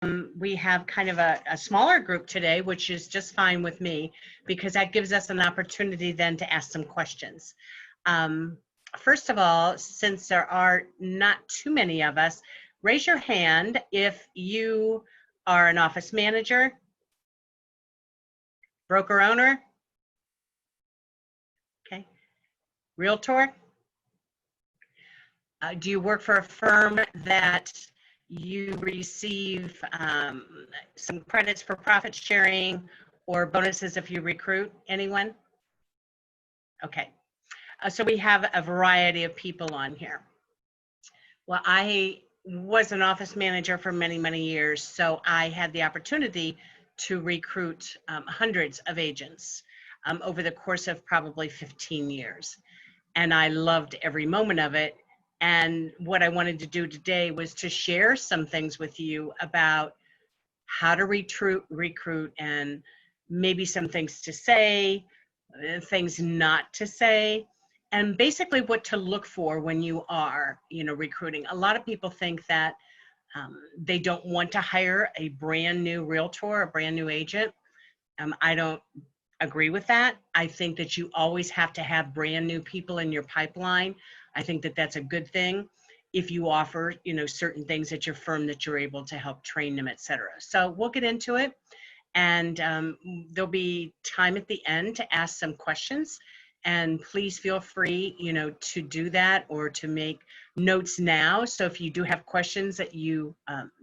we have kind of a smaller group today, which is just fine with me because that gives us an opportunity then to ask some questions. First of all, since there are not too many of us, raise your hand if you are an office manager, broker owner, okay, realtor. Do you work for a firm that you receive some credits for profit sharing or bonuses if you recruit? Anyone? Okay. So we have a variety of people on here. Well, I was an office manager for many, many years, so I had the opportunity to recruit hundreds of agents over the course of probably 15 years. And I loved every moment of it. And what I wanted to do today was to share some things with you about how to recruit and maybe some things to say, things not to say, and basically what to look for when you are, recruiting. A lot of people think that they don't want to hire a brand new realtor, a brand new agent. I don't agree with that. I think that you always have to have brand new people in your pipeline. I think that that's a good thing if you offer, certain things at your firm that you're able to help train them, etc. So we'll get into it, and there'll be time at the end to ask some questions. And please feel free, to do that or to make notes now. So if you do have questions that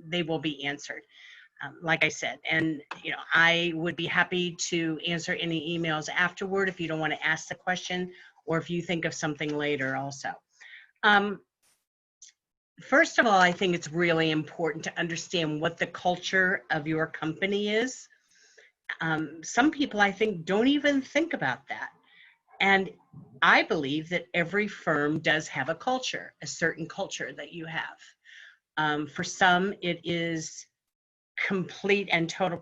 they will be answered. Like I said, and I would be happy to answer any emails afterward if you don't want to ask the question or if you think of something later also. First of all, I think it's really important to understand what the culture of your company is. Some people, I think, don't even think about that. And I believe that every firm does have a culture, a certain culture that you have. For some, it is complete and total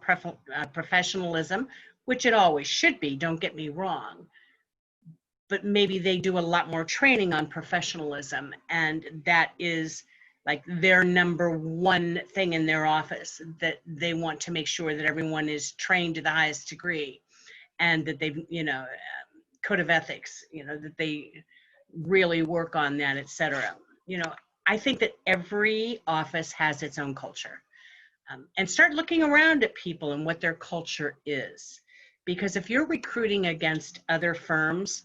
professionalism, which it always should be, don't get me wrong. But maybe they do a lot more training on professionalism, and that is like their number one thing in their office, that they want to make sure that everyone is trained to the highest degree and that they've, code of ethics, that they really work on that, etc. I think that every office has its own culture. And start looking around at people and what their culture is. Because if you're recruiting against other firms,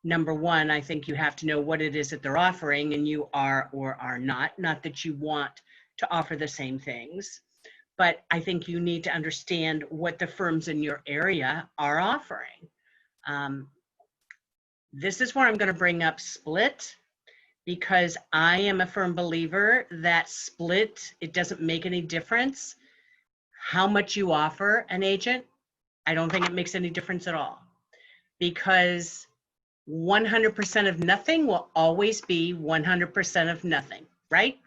number one, I think you have to know what it is that they're offering and you are or are not that you want to offer the same things, but I think you need to understand what the firms in your area are offering. This is where I'm going to bring up split, because I am a firm believer that split, it doesn't make any difference how much you offer an agent. I don't think it makes any difference at all, because 100% of nothing will always be 100% of nothing, right?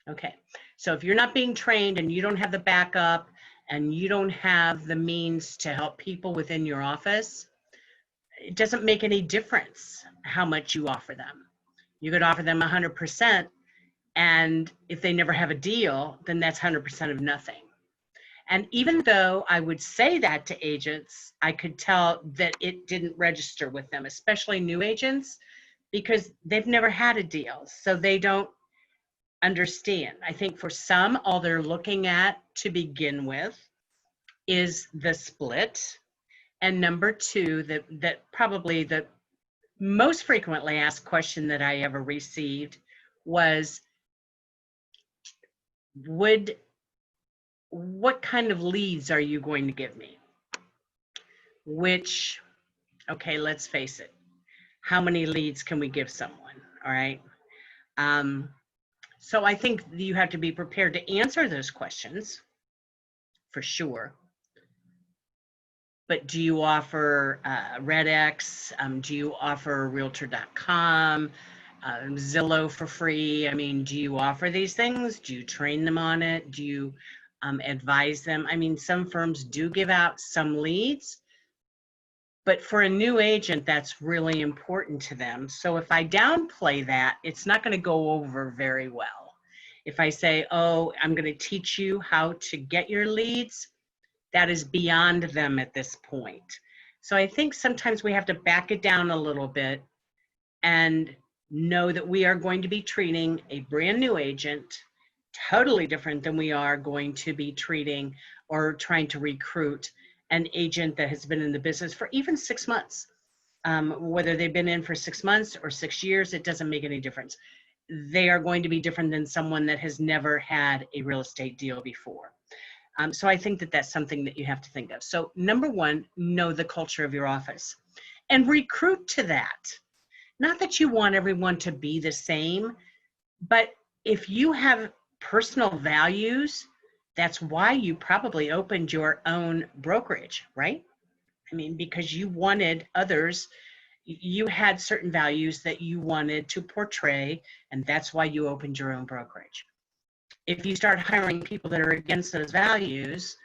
Okay, so if you're not being trained and you don't have the backup and you don't have the means to help people within your office, it doesn't make any difference how much you offer them. You could offer them 100%, and if they never have a deal, then that's 100% of nothing. And even though I would say that to agents, I could tell that it didn't register with them, especially new agents, because they've never had a deal, so they don't understand. I think for some, all they're looking at to begin with is the split. And number two, that probably the most frequently asked question that I ever received was, what kind of leads are you going to give me? Which, okay, let's face it. How many leads can we give someone? All right. So I think you have to be prepared to answer those questions for sure. But do you offer RedX? Do you offer Realtor.com, Zillow for free? I mean, do you offer these things? Do you train them on it? Do you advise them? I mean, some firms do give out some leads, but for a new agent, that's really important to them. So if I downplay that, it's not going to go over very well. If I say, oh, I'm going to teach you how to get your leads, that is beyond them at this point. So I think sometimes we have to back it down a little bit and know that we are going to be treating a brand new agent totally different than we are going to be treating or trying to recruit an agent that has been in the business for even 6 months. Whether they've been in for 6 months or 6 years, it doesn't make any difference. They are going to be different than someone that has never had a real estate deal before. So I think that that's something that you have to think of. So number one, know the culture of your office and recruit to that. Not that you want everyone to be the same, but if you have personal values, that's why you probably opened your own brokerage, right? I mean, because you wanted others, you had certain values that you wanted to portray, and that's why you opened your own brokerage. If you start hiring people that are against those values,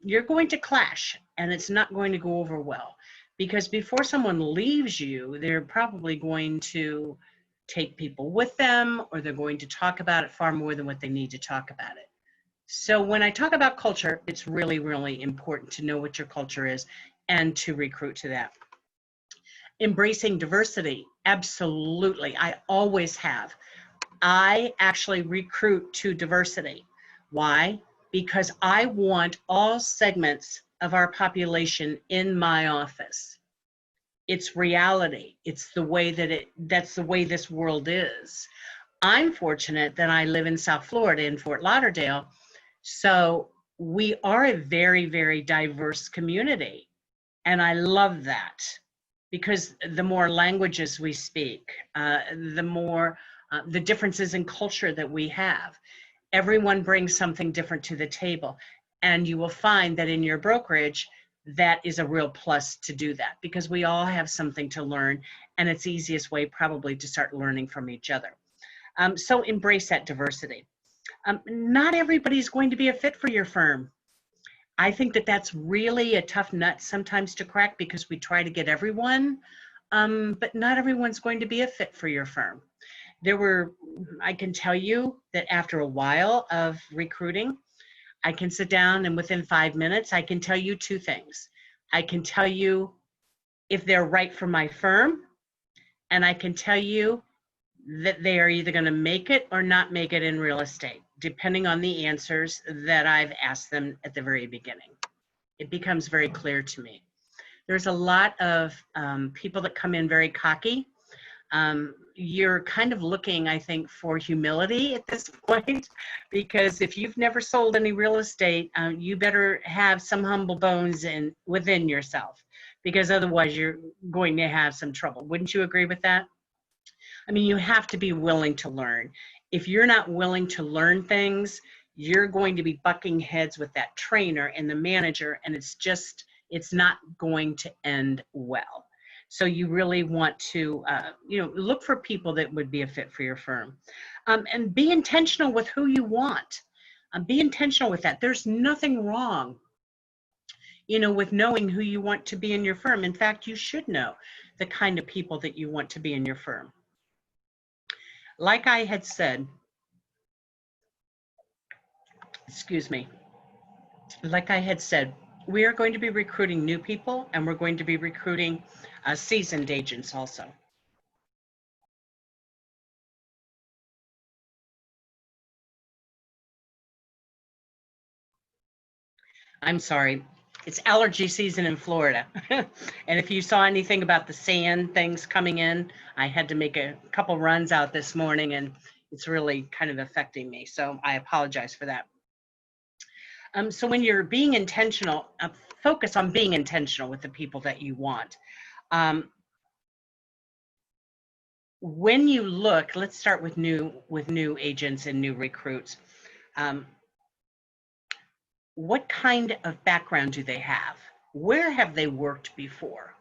you're going to clash, and it's not going to go over well. Because before someone leaves you, they're probably going to take people with them, or they're going to talk about it far more than what they need to talk about it. So when I talk about culture, it's really, really important to know what your culture is and to recruit to that. Embracing diversity, absolutely. I always have. I actually recruit to diversity. Why? Because I want all segments of our population in my office. It's reality. It's the way that's the way this world is. I'm fortunate that I live in South Florida in Fort Lauderdale. So we are a very, very diverse community. And I love that because the more languages we speak, the more the differences in culture that we have. Everyone brings something different to the table. And you will find that in your brokerage, that is a real plus to do that because we all have something to learn, and it's the easiest way probably to start learning from each other. So embrace that diversity. Not everybody's going to be a fit for your firm. I think that that's really a tough nut sometimes to crack because we try to get everyone, but not everyone's going to be a fit for your firm. I can tell you that after a while of recruiting, I can sit down and within 5 minutes, I can tell you two things. I can tell you if they're right for my firm, and I can tell you that they are either going to make it or not make it in real estate, depending on the answers that I've asked them at the very beginning. It becomes very clear to me. There's a lot of people that come in very cocky. You're kind of looking, I think, for humility at this point, because if you've never sold any real estate, you better have some humble bones within yourself, because otherwise you're going to have some trouble. Wouldn't you agree with that? I mean, you have to be willing to learn. If you're not willing to learn things, you're going to be bucking heads with that trainer and the manager, and it's not going to end well. So you really want to, look for people that would be a fit for your firm, and be intentional with who you want. Be intentional with that. There's nothing wrong, with knowing who you want to be in your firm. In fact, you should know the kind of people that you want to be in your firm. Like I had said, we are going to be recruiting new people, and we're going to be recruiting seasoned agents also. I'm sorry, it's allergy season in Florida. And if you saw anything about the sand things coming in, I had to make a couple runs out this morning, and it's really kind of affecting me. So I apologize for that. So when you're being intentional, focus on being intentional with the people that you want. When you look, let's start with new agents and new recruits. What kind of background do they have? Where have they worked before?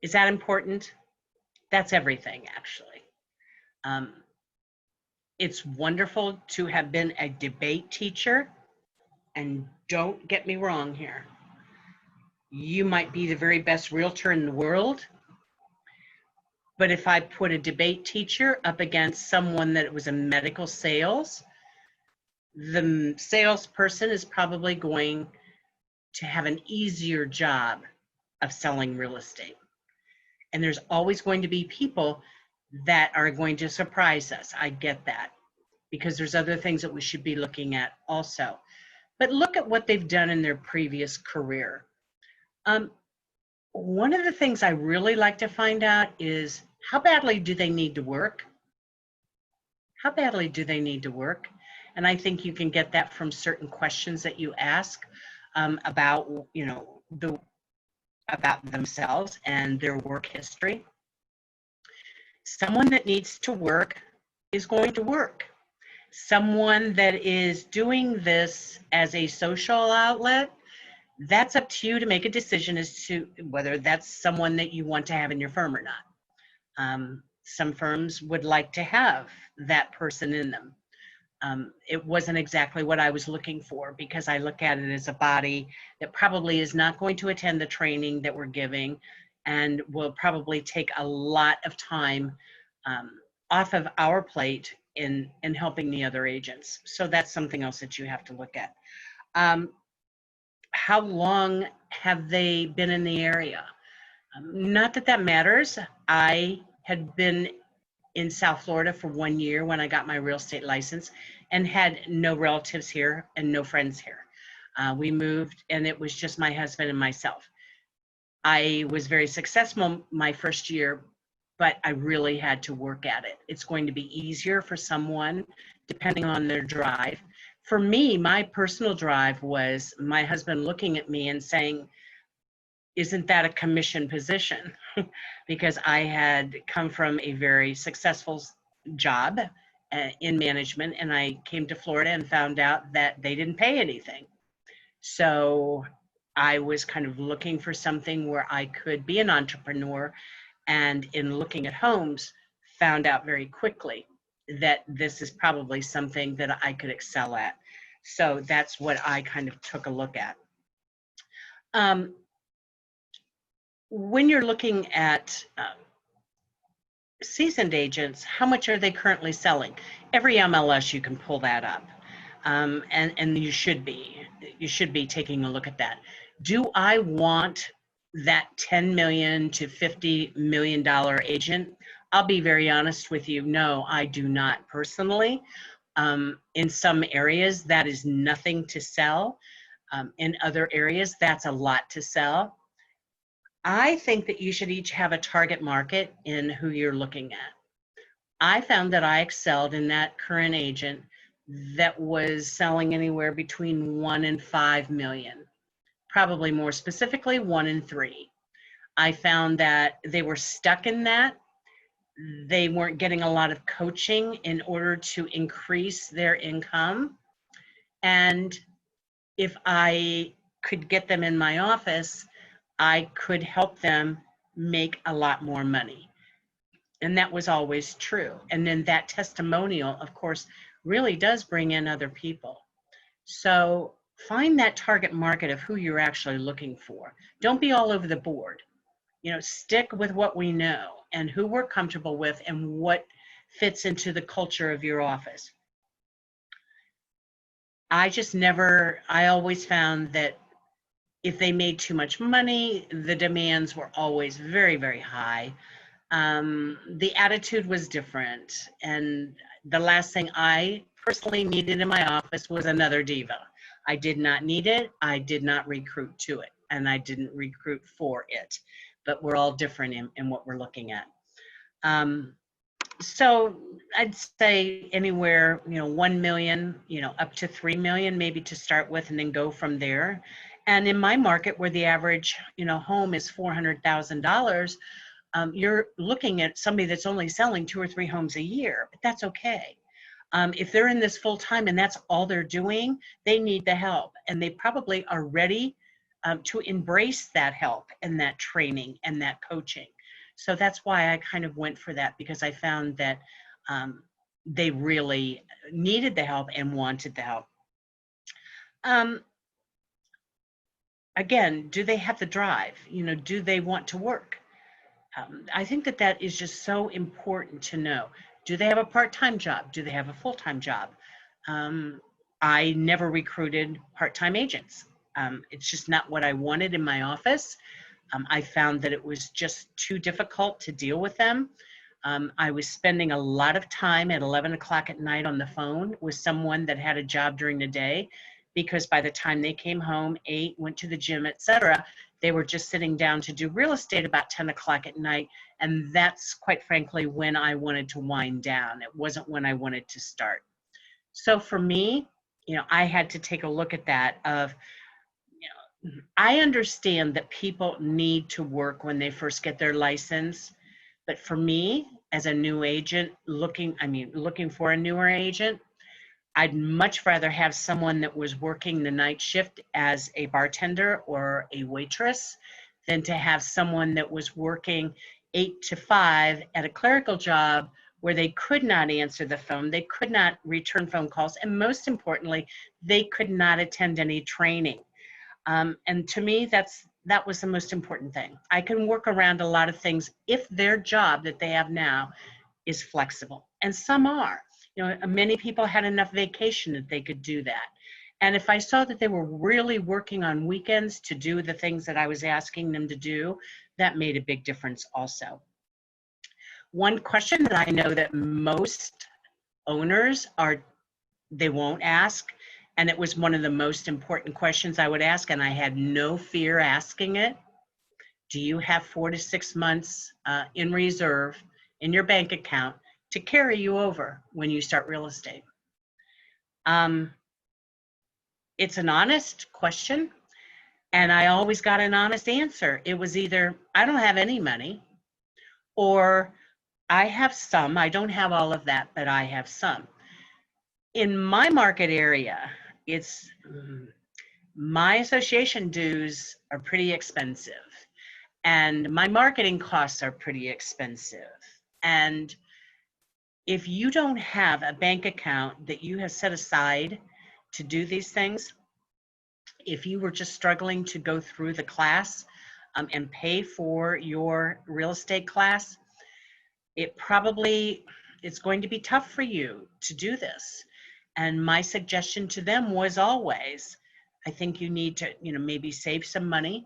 Is that important? That's everything, actually. It's wonderful to have been a debate teacher, and don't get me wrong here. You might be the very best realtor in the world, But if I put a debate teacher up against someone that was in medical sales, the salesperson is probably going to have an easier job of selling real estate. And there's always going to be people that are going to surprise us. I get that, because there's other things that we should be looking at also. But look at what they've done in their previous career. One of the things I really like to find out is, how badly do they need to work? How badly do they need to work? And I think you can get that from certain questions that you ask about, about themselves and their work history. Someone that needs to work is going to work. Someone that is doing this as a social outlet, that's up to you to make a decision as to whether that's someone that you want to have in your firm or not. Some firms would like to have that person in them. It wasn't exactly what I was looking for, because I look at it as a body that probably is not going to attend the training that we're giving, and will probably take a lot of time off of our plate in helping the other agents. So that's something else that you have to look at. How long have they been in the area? Not that that matters. I had been in South Florida for 1 year when I got my real estate license, and had no relatives here and no friends here. We moved, and it was just my husband and myself. I was very successful my first year, but I really had to work at it. It's going to be easier for someone depending on their drive. For me, my personal drive was my husband looking at me and saying, isn't that a commission position? Because I had come from a very successful job in management, and I came to Florida and found out that they didn't pay anything. So I was kind of looking for something where I could be an entrepreneur, and in looking at homes, found out very quickly that this is probably something that I could excel at. So that's what I kind of took a look at. When you're looking at seasoned agents, how much are they currently selling? Every MLS, you can pull that up. And you should be taking a look at that. Do I want that $10 million to $50 million agent? I'll be very honest with you. No, I do not personally. In some areas, that is nothing to sell. In other areas, that's a lot to sell. I think that you should each have a target market in who you're looking at. I found that I excelled in that current agent that was selling anywhere between 1 and 5 million, probably more specifically 1 and 3. I found that they were stuck in that. They weren't getting a lot of coaching in order to increase their income. And if I could get them in my office, I could help them make a lot more money. And that was always true. And then that testimonial, of course, really does bring in other people. So find that target market of who you're actually looking for. Don't be all over the board. Stick with what we know and who we're comfortable with and what fits into the culture of your office. I always found that if they made too much money, the demands were always very, very high. The attitude was different. And the last thing I personally needed in my office was another diva. I did not need it. I did not recruit to it, and I didn't recruit for it. But we're all different in what we're looking at. So I'd say anywhere, 1 million, up to 3 million, maybe to start with, and then go from there. And in my market, where the average, home is $400,000, you're looking at somebody that's only selling 2 or 3 homes a year, but that's okay. If they're in this full time and that's all they're doing, they need the help, and they probably are ready to embrace that help and that training and that coaching. So that's why I kind of went for that, because I found that they really needed the help and wanted the help. Again, do they have the drive? Do they want to work? I think that that is just so important to know. Do they have a part-time job? Do they have a full-time job? Um, I never recruited part-time agents. It's just not what I wanted in my office. I found that it was just too difficult to deal with them. I was spending a lot of time at 11 o'clock at night on the phone with someone that had a job during the day, because by the time they came home, ate, went to the gym, etc., they were just sitting down to do real estate about 10 o'clock at night. And that's quite frankly when I wanted to wind down. It wasn't when I wanted to start. So for me, I had to take a look at that of, I understand that people need to work when they first get their license. But for me, as a new agent looking for a newer agent, I'd much rather have someone that was working the night shift as a bartender or a waitress than to have someone that was working 8 to 5 at a clerical job where they could not answer the phone, they could not return phone calls, and most importantly, they could not attend any training. And to me, that was the most important thing. I can work around a lot of things if their job that they have now is flexible, and some are. Many people had enough vacation that they could do that. And if I saw that they were really working on weekends to do the things that I was asking them to do, that made a big difference also. One question that I know that most owners they won't ask, and it was one of the most important questions I would ask, and I had no fear asking it. Do you have 4 to 6 months in reserve in your bank account to carry you over when you start real estate? It's an honest question, and I always got an honest answer. It was either, I don't have any money, or I have some. I don't have all of that, but I have some. In my market area, it's my association dues are pretty expensive, and my marketing costs are pretty expensive. And if you don't have a bank account that you have set aside to do these things, if you were just struggling to go through the class and pay for your real estate class, it's going to be tough for you to do this. And my suggestion to them was always, I think you need to, maybe save some money.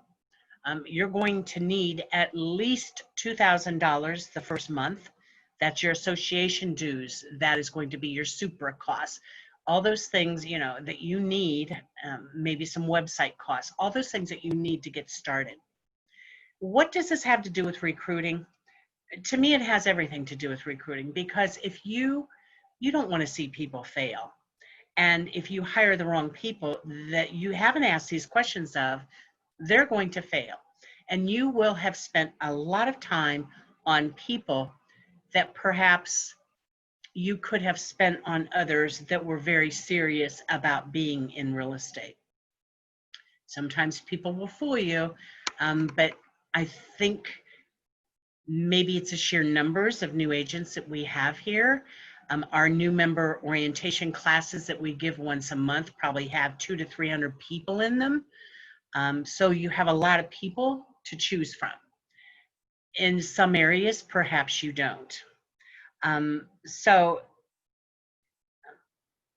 You're going to need at least $2,000 the first month. That's your association dues. That is going to be your super costs. All those things, that you need, maybe some website costs, all those things that you need to get started. What does this have to do with recruiting? To me, it has everything to do with recruiting, because if you don't want to see people fail. And if you hire the wrong people that you haven't asked these questions of, they're going to fail. And you will have spent a lot of time on people that perhaps you could have spent on others that were very serious about being in real estate. Sometimes people will fool you, but I think maybe it's the sheer numbers of new agents that we have here. Our new member orientation classes that we give once a month probably have 200 to 300 people in them. So you have a lot of people to choose from. In some areas, perhaps you don't. So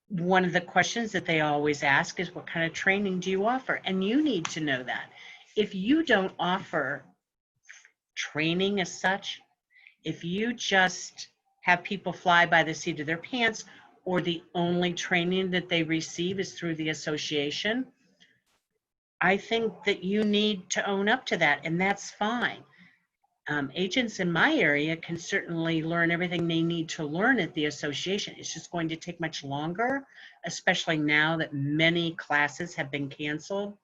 one of the questions that they always ask is, what kind of training do you offer? And you need to know that. If you don't offer training as such, if you just have people fly by the seat of their pants, or the only training that they receive is through the association, I think that you need to own up to that, and that's fine. Agents in my area can certainly learn everything they need to learn at the association. It's just going to take much longer, especially now that many classes have been canceled.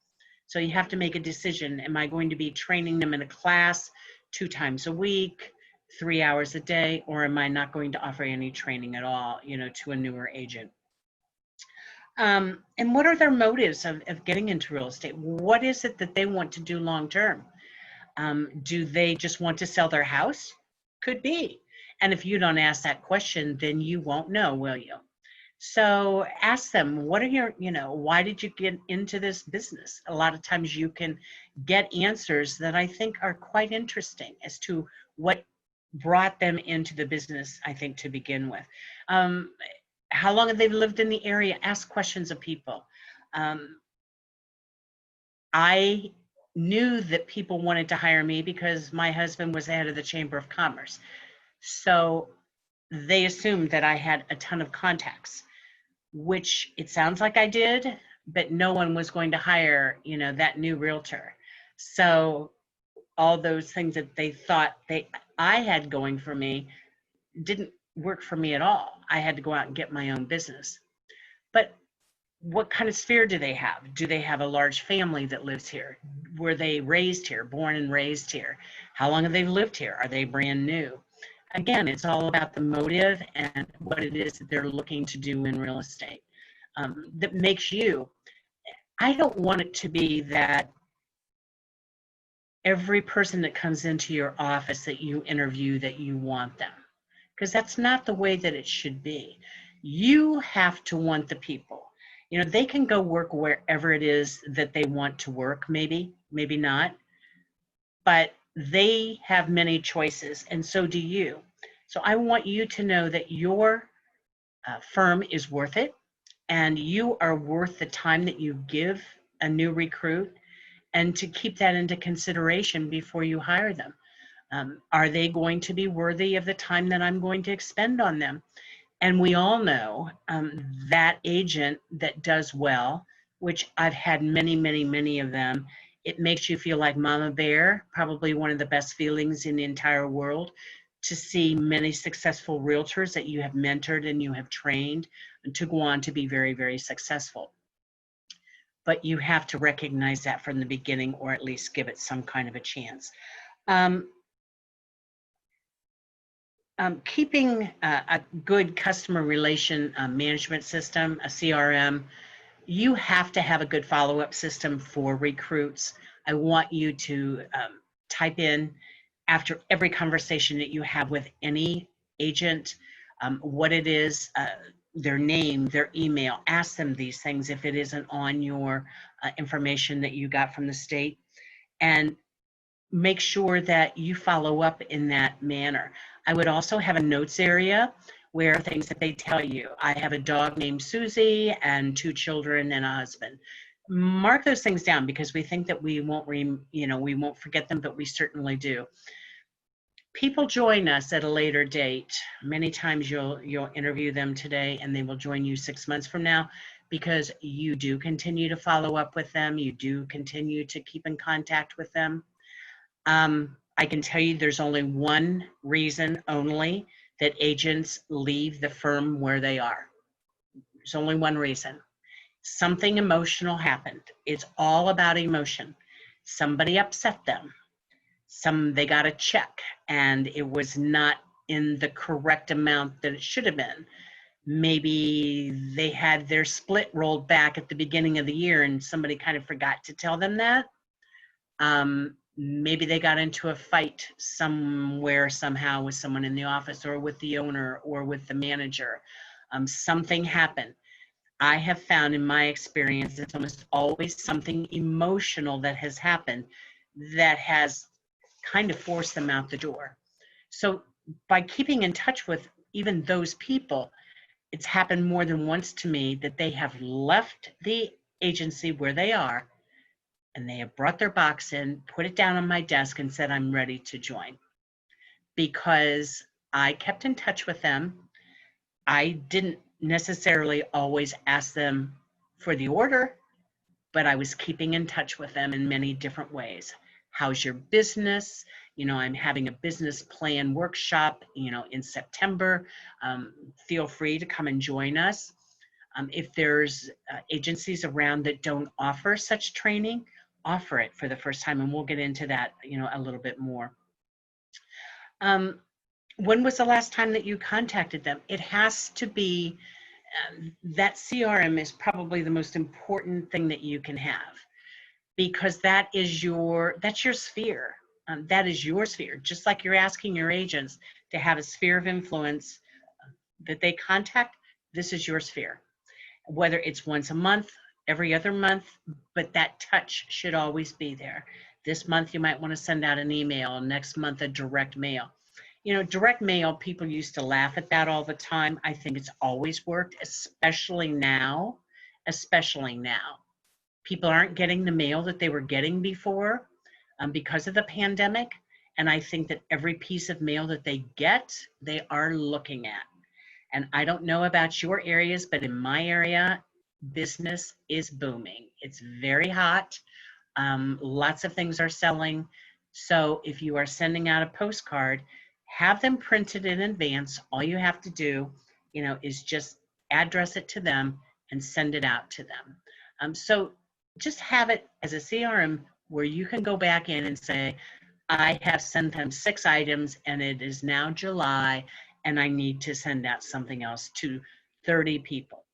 So you have to make a decision. Am I going to be training them in a class 2 times a week, 3 hours a day, or am I not going to offer any training at all, to a newer agent? And what are their motives of getting into real estate? What is it that they want to do long term? Do they just want to sell their house? Could be. And if you don't ask that question, then you won't know, will you? So ask them, what are your, why did you get into this business? A lot of times you can get answers that I think are quite interesting as to what brought them into the business, I think, to begin with. How long have they lived in the area? Ask questions of people. I knew that people wanted to hire me because my husband was the head of the Chamber of Commerce. So they assumed that I had a ton of contacts, which it sounds like I did, but no one was going to hire, that new realtor. So all those things that they thought I had going for me didn't work for me at all. I had to go out and get my own business. But what kind of sphere do they have? Do they have a large family that lives here? Were they raised here, born and raised here? How long have they lived here? Are they brand new? Again, it's all about the motive and what it is that they're looking to do in real estate. That makes you, I don't want it to be that every person that comes into your office that you interview, that you want them, because that's not the way that it should be. You have to want the people. They can go work wherever it is that they want to work, maybe not, but they have many choices, and so do you. So I want you to know that your firm is worth it, and you are worth the time that you give a new recruit, and to keep that into consideration before you hire them. Are they going to be worthy of the time that I'm going to expend on them? And we all know that agent that does well, which I've had many, many, many of them, it makes you feel like Mama Bear, probably one of the best feelings in the entire world, to see many successful realtors that you have mentored and you have trained to go on to be very, very successful. But you have to recognize that from the beginning, or at least give it some kind of a chance. Keeping a good customer relation management system, a CRM, you have to have a good follow-up system for recruits. I want you to type in after every conversation that you have with any agent, what it is, their name, their email. Ask them these things if it isn't on your information that you got from the state, and make sure that you follow up in that manner. I would also have a notes area where things that they tell you. I have a dog named Susie and 2 children and a husband. Mark those things down, because we think that we won't forget them, but we certainly do. People join us at a later date. Many times you'll interview them today and they will join you 6 months from now, because you do continue to follow up with them. You do continue to keep in contact with them. I can tell you there's only one reason only that agents leave the firm where they are. There's only one reason. Something emotional happened. It's all about emotion. Somebody upset them. They got a check and it was not in the correct amount that it should have been. Maybe they had their split rolled back at the beginning of the year and somebody kind of forgot to tell them that. Maybe they got into a fight somewhere, somehow, with someone in the office or with the owner or with the manager. Something happened. I have found in my experience, it's almost always something emotional that has happened that has kind of forced them out the door. So by keeping in touch with even those people, it's happened more than once to me that they have left the agency where they are, and they have brought their box in, put it down on my desk, and said, I'm ready to join. Because I kept in touch with them. I didn't necessarily always ask them for the order, but I was keeping in touch with them in many different ways. How's your business? I'm having a business plan workshop, in September. Feel free to come and join us. If there's agencies around that don't offer such training, offer it for the first time, and we'll get into that, a little bit more. When was the last time that you contacted them? It has to be, that CRM is probably the most important thing that you can have, because that's your sphere. That is your sphere. Just like you're asking your agents to have a sphere of influence that they contact, this is your sphere. Whether it's once a month, every other month, but that touch should always be there. This month you might want to send out an email, next month a direct mail. You know, direct mail, people used to laugh at that all the time. I think it's always worked, especially now, especially now. People aren't getting the mail that they were getting before because of the pandemic. And I think that every piece of mail that they get, they are looking at. And I don't know about your areas, but in my area, business is booming. It's very hot. Lots of things are selling. So if you are sending out a postcard, have them printed in advance. All you have to do, you know, is just address it to them and send it out to them. So just have it as a CRM where you can go back in and say, I have sent them 6 items and it is now July and I need to send out something else to 30 people.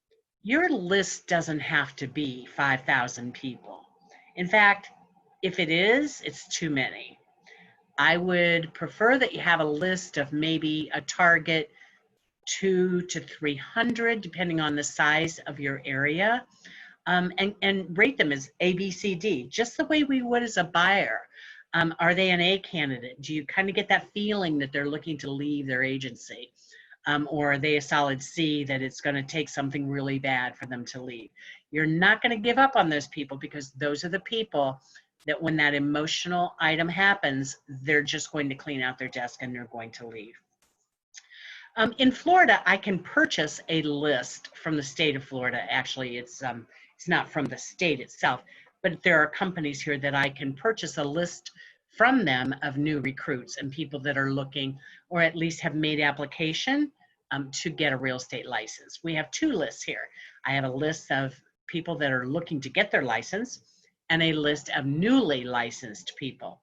Your list doesn't have to be 5,000 people. In fact, if it is, it's too many. I would prefer that you have a list of maybe a target 200 to 300, depending on the size of your area, and rate them as A, B, C, D, just the way we would as a buyer. Are they an A candidate? Do you kind of get that feeling that they're looking to leave their agency? Or are they a solid C, that it's going to take something really bad for them to leave? You're not going to give up on those people, because those are the people that when that emotional item happens, they're just going to clean out their desk and they're going to leave. In Florida, I can purchase a list from the state of Florida. Actually, it's not from the state itself, but there are companies here that I can purchase a list from them of new recruits and people that are looking, or at least have made application to get a real estate license. We have 2 lists here. I have a list of people that are looking to get their license and a list of newly licensed people.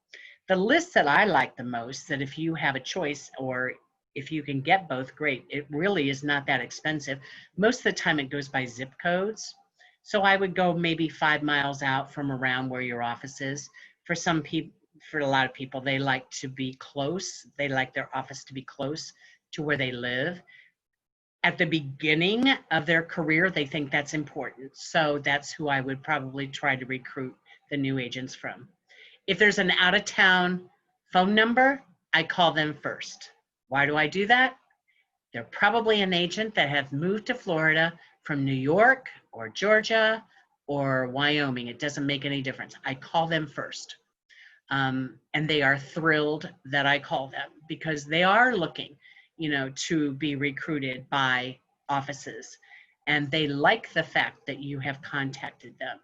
The list that I like the most, that if you have a choice or if you can get both, great. It really is not that expensive. Most of the time it goes by zip codes. So I would go maybe 5 miles out from around where your office is. For some people, for a lot of people, they like to be close. They like their office to be close to where they live. At the beginning of their career, they think that's important. So that's who I would probably try to recruit the new agents from. If there's an out-of-town phone number, I call them first. Why do I do that? They're probably an agent that have moved to Florida from New York or Georgia or Wyoming. It doesn't make any difference. I call them first. And they are thrilled that I call them, because they are looking, you know, to be recruited by offices. And they like the fact that you have contacted them.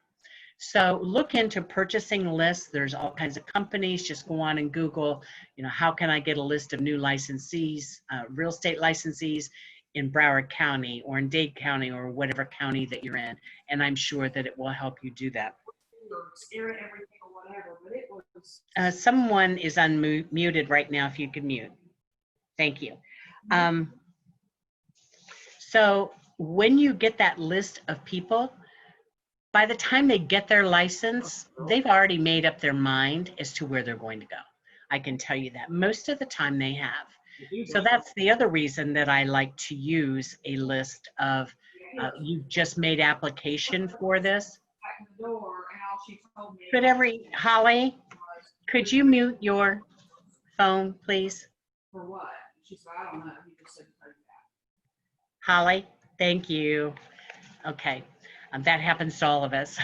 So look into purchasing lists. There's all kinds of companies. Just go on and Google, you know, how can I get a list of new licensees, real estate licensees in Broward County or in Dade County or whatever county that you're in. And I'm sure that it will help you do that. Someone is unmuted right now, if you could mute. Thank you. So when you get that list of people, by the time they get their license, they've already made up their mind as to where they're going to go. I can tell you that most of the time they have. So that's the other reason that I like to use a list of, you've just made application for this. Holly, could you mute your phone, please? For what? She said, I don't know. He just said, Holly, thank you. Okay. That happens to all of us.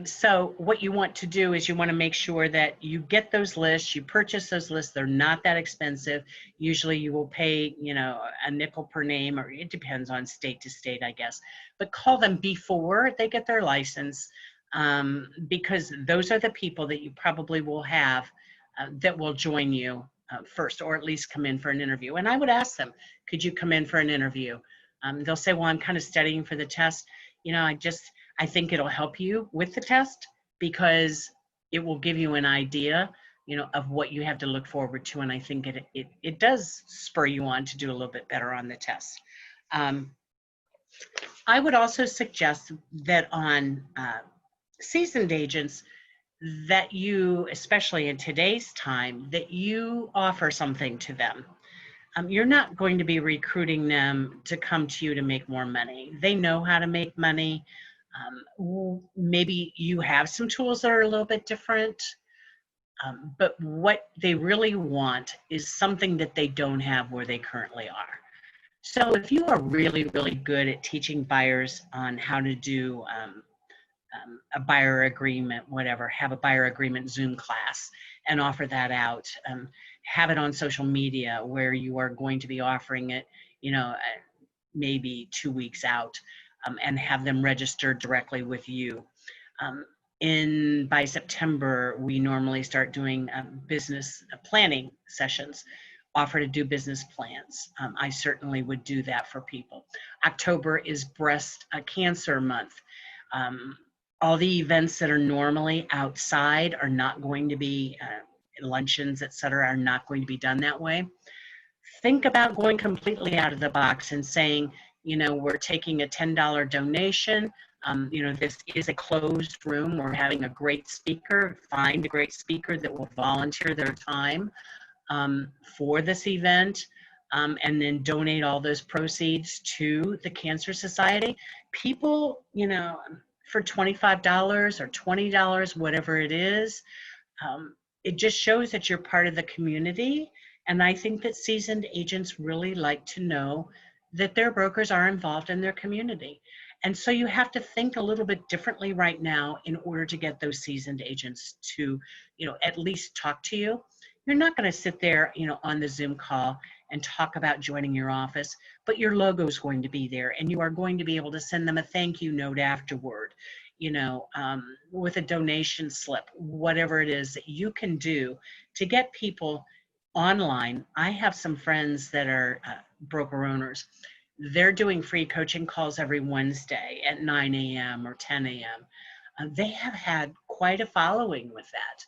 So what you want to do is you want to make sure that you get those lists, you purchase those lists. They're not that expensive. Usually you will pay, you know, a nickel per name, or it depends on state to state, I guess. But call them before they get their license, because those are the people that you probably will have that will join you first, or at least come in for an interview. And I would ask them, could you come in for an interview? They'll say, well, I'm kind of studying for the test. You know, I think it'll help you with the test, because it will give you an idea, you know, of what you have to look forward to. And I think it does spur you on to do a little bit better on the test. I would also suggest that on seasoned agents, that you, especially in today's time, that you offer something to them. You're not going to be recruiting them to come to you to make more money. They know how to make money. Maybe you have some tools that are a little bit different. But what they really want is something that they don't have where they currently are. So if you are really, really good at teaching buyers on how to do a buyer agreement, whatever, have a buyer agreement Zoom class and offer that out. Have it on social media where you are going to be offering it, maybe 2 weeks out, and have them registered directly with you. By September, we normally start doing business planning sessions, offer to do business plans. I certainly would do that for people. October is breast cancer month. All the events that are normally outside are not going to be, luncheons, et cetera, are not going to be done that way. Think about going completely out of the box and saying, we're taking a $10 donation. This is a closed room. We're having a great speaker. Find a great speaker that will volunteer their time for this event, and then donate all those proceeds to the Cancer Society. People, for $25 or $20, whatever it is, it just shows that you're part of the community. And I think that seasoned agents really like to know that their brokers are involved in their community. And so you have to think a little bit differently right now in order to get those seasoned agents to, at least talk to you. You're not going to sit there, on the Zoom call and talk about joining your office, but your logo is going to be there, and you are going to be able to send them a thank you note afterward, with a donation slip, whatever it is that you can do to get people online. I have some friends that are broker owners. They're doing free coaching calls every Wednesday at 9 a.m. or 10 a.m. They have had quite a following with that.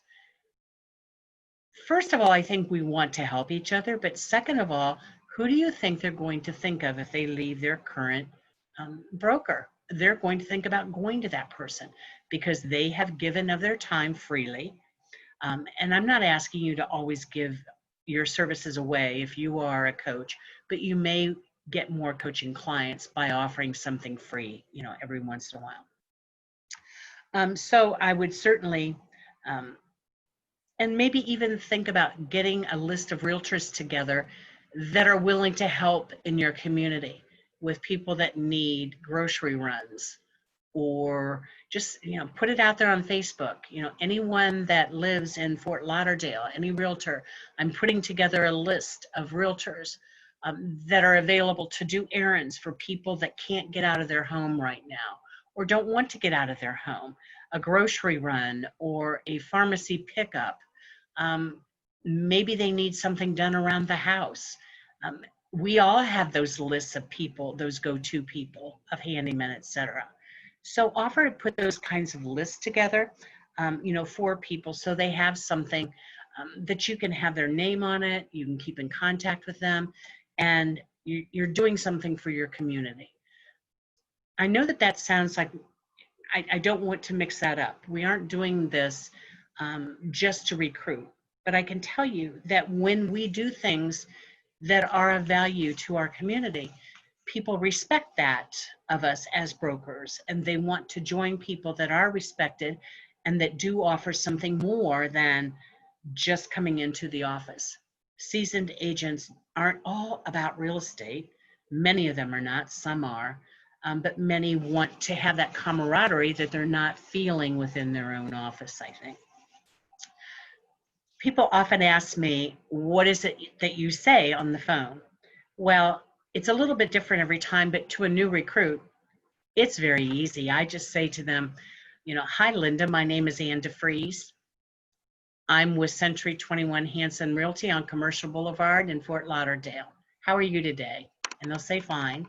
First of all, I think we want to help each other, but second of all, who do you think they're going to think of if they leave their current broker? They're going to think about going to that person because they have given of their time freely. And I'm not asking you to always give your services away if you are a coach, but you may get more coaching clients by offering something free, every once in a while. So I would certainly, and maybe even think about getting a list of realtors together that are willing to help in your community with people that need grocery runs, or just, put it out there on Facebook. Anyone that lives in Fort Lauderdale, any realtor, I'm putting together a list of realtors that are available to do errands for people that can't get out of their home right now or don't want to get out of their home, a grocery run or a pharmacy pickup. Maybe they need something done around the house. We all have those lists of people, those go-to people of handymen, etc. So offer to put those kinds of lists together, for people so they have something that you can have their name on it, you can keep in contact with them, and you're doing something for your community. I know that sounds like, I don't want to mix that up. We aren't doing this just to recruit, but I can tell you that when we do things that are of value to our community, people respect that of us as brokers, and they want to join people that are respected and that do offer something more than just coming into the office. Seasoned agents aren't all about real estate. Many of them are not, some are, but many want to have that camaraderie that they're not feeling within their own office, I think. People often ask me, what is it that you say on the phone? Well, it's a little bit different every time, but to a new recruit, it's very easy. I just say to them, hi, Linda, my name is Ann DeFries. I'm with Century 21 Hanson Realty on Commercial Boulevard in Fort Lauderdale. How are you today? And they'll say, fine.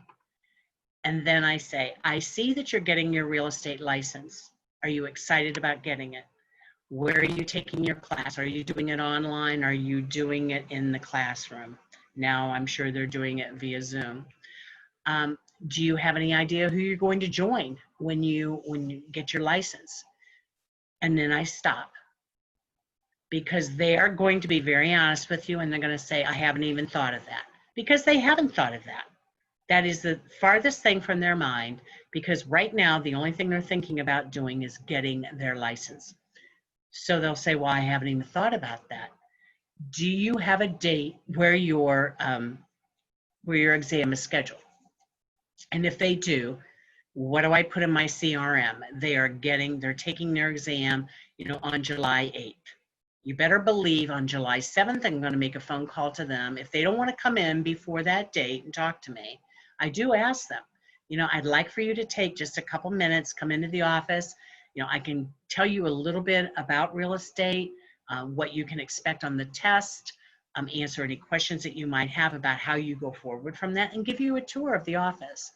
And then I say, I see that you're getting your real estate license. Are you excited about getting it? Where are you taking your class? Are you doing it online? Are you doing it in the classroom? Now I'm sure they're doing it via Zoom. Do you have any idea who you're going to join when you get your license? And then I stop, because they are going to be very honest with you, and they're going to say, I haven't even thought of that, because they haven't thought of that. That is the farthest thing from their mind, because right now the only thing they're thinking about doing is getting their license. So they'll say, well, I haven't even thought about that. Do you have a date where your exam is scheduled? And if they do, what do I put in my CRM? They're taking their exam, on July 8th. You better believe on July 7th, I'm going to make a phone call to them. If they don't want to come in before that date and talk to me, I do ask them, I'd like for you to take just a couple minutes, come into the office. I can tell you a little bit about real estate, what you can expect on the test, answer any questions that you might have about how you go forward from that, and give you a tour of the office.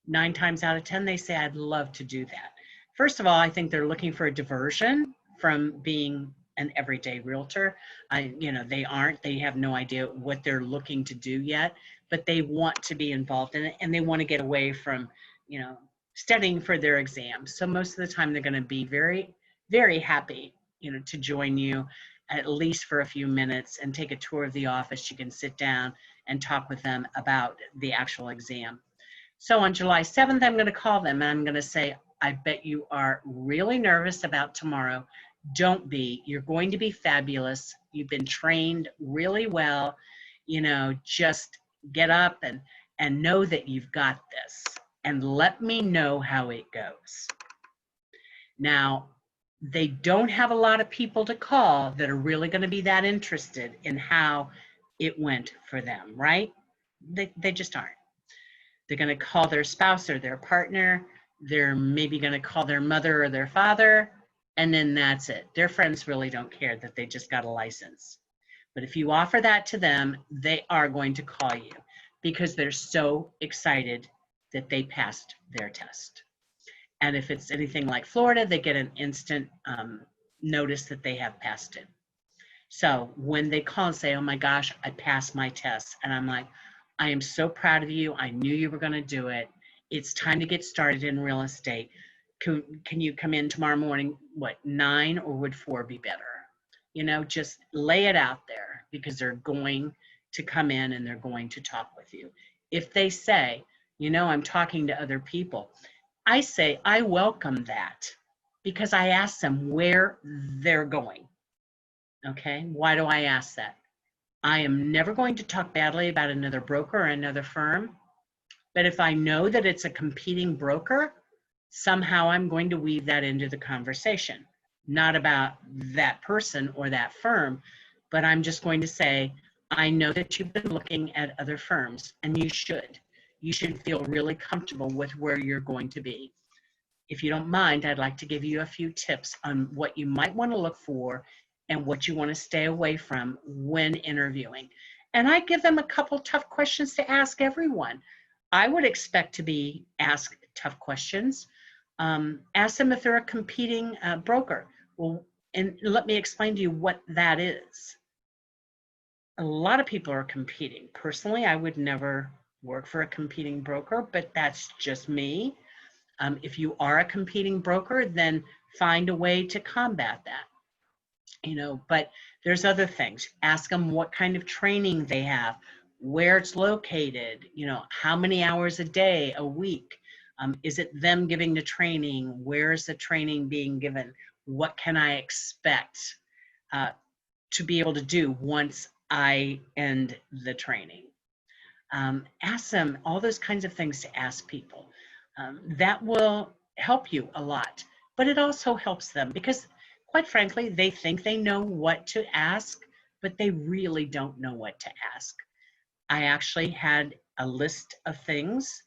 9 times out of 10, they say, I'd love to do that. First of all, I think they're looking for a diversion from being an everyday realtor. They have no idea what they're looking to do yet, but they want to be involved in it, and they want to get away from, studying for their exams. So most of the time they're going to be very, very happy, to join you at least for a few minutes and take a tour of the office. You can sit down and talk with them about the actual exam. So on July 7th, I'm going to call them and I'm going to say, I bet you are really nervous about tomorrow. Don't be. You're going to be fabulous. You've been trained really well. Just get up and know that you've got this, and let me know how it goes. Now, they don't have a lot of people to call that are really going to be that interested in how it went for them, right? They just aren't. They're going to call their spouse or their partner. They're maybe going to call their mother or their father, and then that's it. Their friends really don't care that they just got a license. But if you offer that to them, they are going to call you because they're so excited that they passed their test. And if it's anything like Florida, they get an instant notice that they have passed it. So when they call and say, oh my gosh, I passed my test, and I'm like, I am so proud of you. I knew you were going to do it. It's time to get started in real estate. Can you come in tomorrow morning? 9 or would 4 be better? Just lay it out there, because they're going to come in and they're going to talk with you. If they say, I'm talking to other people, I say, I welcome that, because I ask them where they're going. Okay. Why do I ask that? I am never going to talk badly about another broker or another firm, but if I know that it's a competing broker, somehow I'm going to weave that into the conversation, not about that person or that firm, but I'm just going to say, I know that you've been looking at other firms, and you should. You should feel really comfortable with where you're going to be. If you don't mind, I'd like to give you a few tips on what you might want to look for and what you want to stay away from when interviewing. And I give them a couple tough questions to ask everyone. I would expect to be asked tough questions. Ask them if they're a competing broker. Well, and let me explain to you what that is. A lot of people are competing. Personally, I would never work for a competing broker, but that's just me. If you are a competing broker, then find a way to combat that. But there's other things. Ask them what kind of training they have, where it's located, how many hours a day, a week. Is it them giving the training? Where is the training being given? What can I expect to be able to do once I end the training? Ask them all those kinds of things to ask people. That will help you a lot, but it also helps them because, quite frankly, they think they know what to ask, but they really don't know what to ask. I actually had a list of things,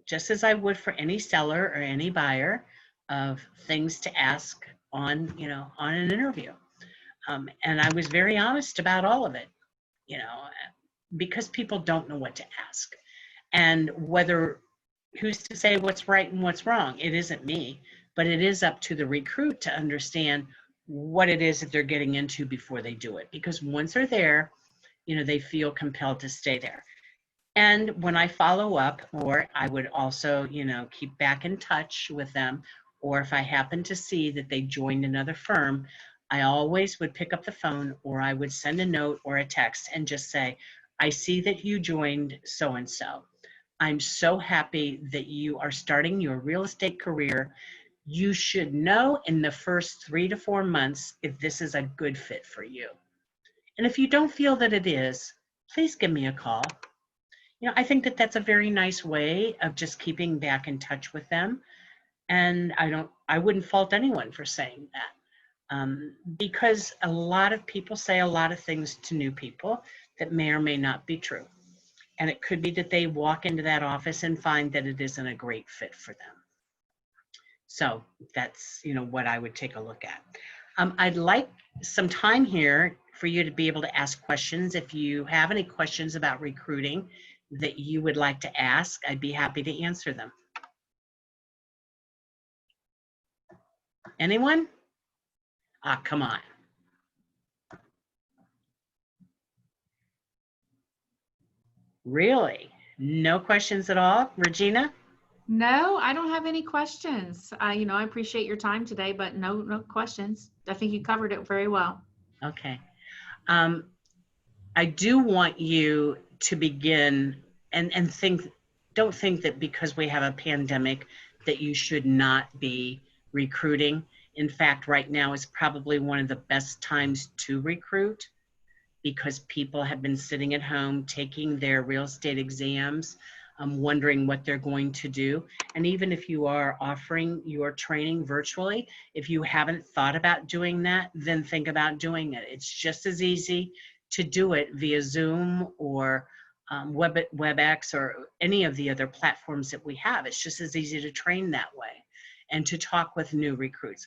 just as I would for any seller or any buyer, of things to ask on an interview. And I was very honest about all of it, because people don't know what to ask. And who's to say what's right and what's wrong? It isn't me, but it is up to the recruit to understand what it is that they're getting into before they do it. Because once they're there, they feel compelled to stay there. And when I follow up, or I would also, keep back in touch with them, or if I happen to see that they joined another firm, I always would pick up the phone, or I would send a note or a text and just say, I see that you joined so-and-so. I'm so happy that you are starting your real estate career. You should know in the first 3 to 4 months if this is a good fit for you. And if you don't feel that it is, please give me a call. I think that that's a very nice way of just keeping back in touch with them. And I wouldn't fault anyone for saying that. Because a lot of people say a lot of things to new people that may or may not be true. And it could be that they walk into that office and find that it isn't a great fit for them. So that's, what I would take a look at. I'd like some time here for you to be able to ask questions. If you have any questions about recruiting that you would like to ask, I'd be happy to answer them. Anyone? Come on. Really? No questions at all? Regina? No, I don't have any questions. I appreciate your time today, but no questions. I think you covered it very well. Okay. I do want you to begin and don't think that because we have a pandemic that you should not be recruiting. In fact, right now is probably one of the best times to recruit because people have been sitting at home taking their real estate exams, wondering what they're going to do. And even if you are offering your training virtually, if you haven't thought about doing that, then think about doing it. It's just as easy to do it via Zoom or WebEx or any of the other platforms that we have. It's just as easy to train that way and to talk with new recruits.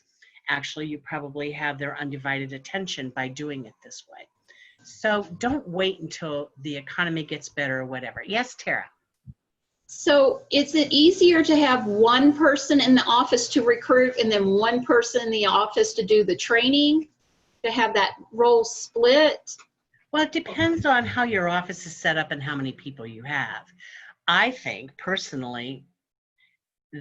Actually, you probably have their undivided attention by doing it this way. So don't wait until the economy gets better or whatever. Yes, Tara? So is it easier to have one person in the office to recruit and then one person in the office to do the training, to have that role split? Well, it depends on how your office is set up and how many people you have. I think personally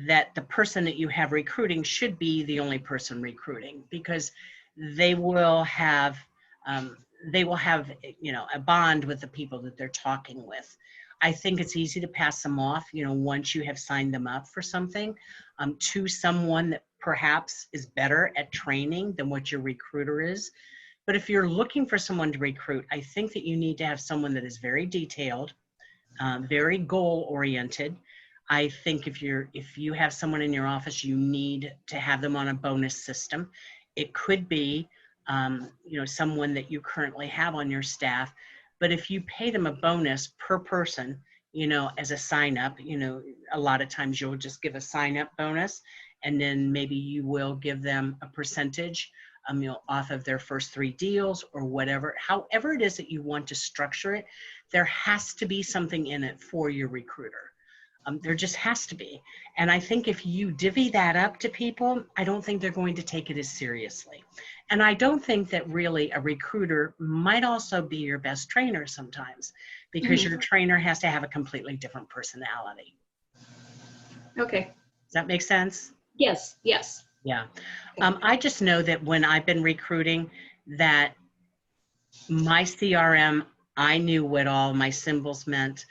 that the person that you have recruiting should be the only person recruiting because they will have a bond with the people that they're talking with. I think it's easy to pass them off, once you have signed them up for something, to someone that perhaps is better at training than what your recruiter is. But if you're looking for someone to recruit, I think that you need to have someone that is very detailed, very goal-oriented. I think if you have someone in your office, you need to have them on a bonus system. It could be someone that you currently have on your staff. But if you pay them a bonus per person, as a sign up, a lot of times you'll just give a sign up bonus and then maybe you will give them a percentage off of their first 3 deals or whatever. However it is that you want to structure it, there has to be something in it for your recruiter. There just has to be. And I think if you divvy that up to people, I don't think they're going to take it as seriously. And I don't think that really a recruiter might also be your best trainer sometimes because your trainer has to have a completely different personality. Okay. Does that make sense? Yes, yes. Yeah. I just know that when I've been recruiting that my CRM, I knew what all my symbols meant.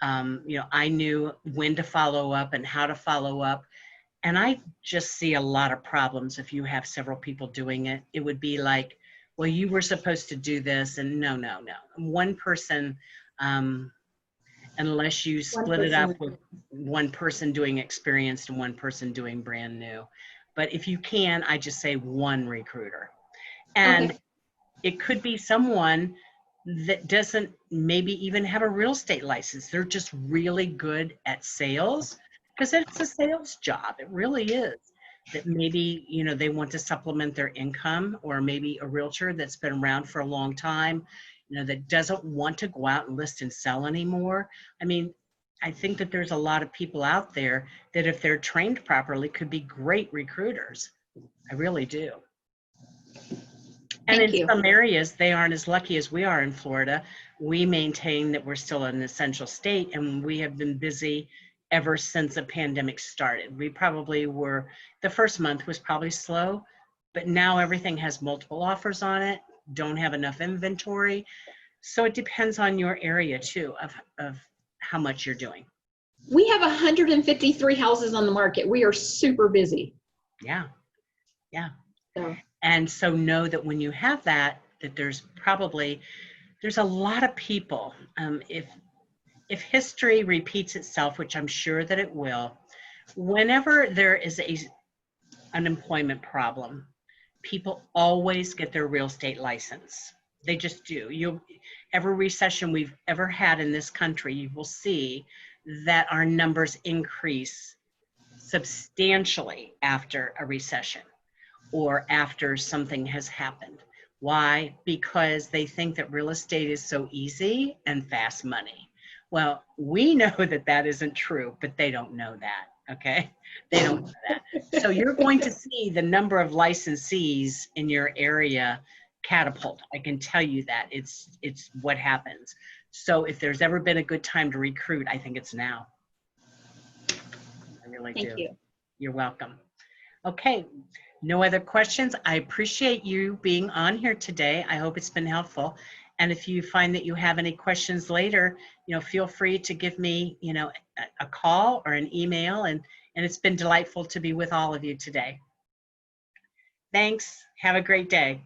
I knew when to follow up and how to follow up. And I just see a lot of problems if you have several people doing it. It would be like, well, you were supposed to do this. And no. One person, unless you split it up with one person doing experienced and one person doing brand new. But if you can, I just say one recruiter. And it could be someone that doesn't maybe even have a real estate license. They're just really good at sales because it's a sales job. It really is. That maybe, they want to supplement their income, or maybe a realtor that's been around for a long time, that doesn't want to go out and list and sell anymore. I mean, I think that there's a lot of people out there that if they're trained properly could be great recruiters. I really do. And in some areas, they aren't as lucky as we are in Florida. We maintain that we're still an essential state, and we have been busy ever since the pandemic started. We probably were, the first month was probably slow, but now everything has multiple offers on it, don't have enough inventory. So it depends on your area too, of how much you're doing. We have 153 houses on the market. We are super busy. Yeah. Yeah. So, And so know that when you have that there's a lot of people, if history repeats itself, which I'm sure that it will, whenever there is an employment problem, people always get their real estate license. They just do. Every recession we've ever had in this country, you will see that our numbers increase substantially after a recession or after something has happened. Why? Because they think that real estate is so easy and fast money. Well, we know that that isn't true, but they don't know that, okay? They don't know that. So you're going to see the number of licensees in your area catapult. I can tell you that. It's what happens. So if there's ever been a good time to recruit, I think it's now. I really do. thank you. You're welcome. Okay, no other questions. I appreciate you being on here today. I hope it's been helpful. And if you find that you have any questions later, feel free to give me, a call or an email. And it's been delightful to be with all of you today. Thanks. Have a great day.